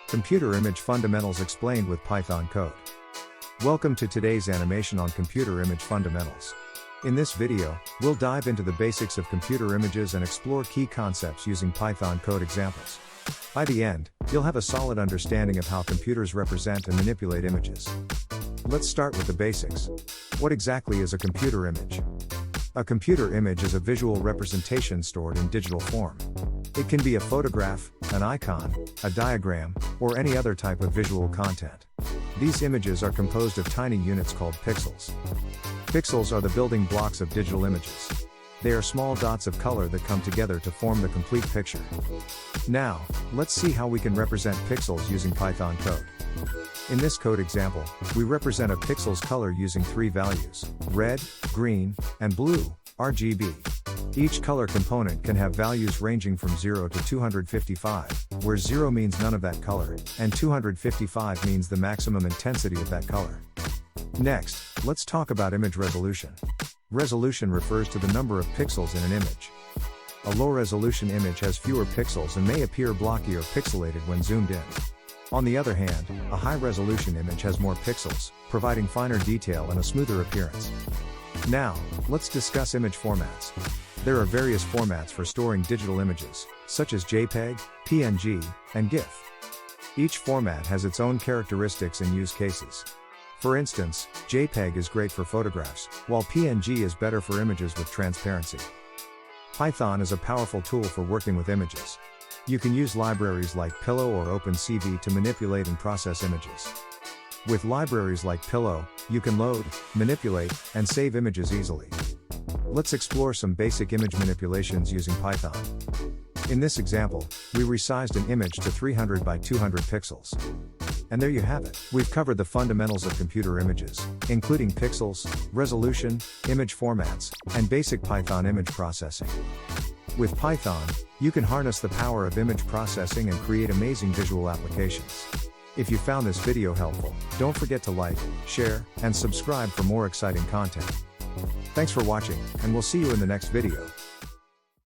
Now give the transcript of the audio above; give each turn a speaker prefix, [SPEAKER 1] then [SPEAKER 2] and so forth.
[SPEAKER 1] Computer Image Fundamentals Explained with Python Code. Welcome to today's animation on Computer Image Fundamentals. In this video, we'll dive into the basics of computer images and explore key concepts using Python code examples. By the end, you'll have a solid understanding of how computers represent and manipulate images. Let's start with the basics. What exactly is a computer image? A computer image is a visual representation stored in digital form. It can be a photograph, an icon, a diagram, or any other type of visual content. These images are composed of tiny units called pixels. Pixels are the building blocks of digital images. They are small dots of color that come together to form the complete picture. Now, let's see how we can represent pixels using Python code. In this code example, we represent a pixel's color using three values: red, green, and blue, RGB. Each color component can have values ranging from 0 to 255, where 0 means none of that color, and 255 means the maximum intensity of that color. Next, let's talk about image resolution. Resolution refers to the number of pixels in an image. A low-resolution image has fewer pixels and may appear blocky or pixelated when zoomed in. On the other hand, a high-resolution image has more pixels, providing finer detail and a smoother appearance. Now, let's discuss image formats. There are various formats for storing digital images, such as JPEG, PNG, and GIF. Each format has its own characteristics and use cases. For instance, JPEG is great for photographs, while PNG is better for images with transparency. Python is a powerful tool for working with images. You can use libraries like Pillow or OpenCV to manipulate and process images. With libraries like Pillow, you can load, manipulate, and save images easily. Let's explore some basic image manipulations using Python. In this example, we resized an image to 300 by 200 pixels. And there you have it. We've covered the fundamentals of computer images, including pixels, resolution, image formats, and basic Python image processing. With Python, you can harness the power of image processing and create amazing visual applications. If you found this video helpful, don't forget to like, share, and subscribe for more exciting content. Thanks for watching, and we'll see you in the next video.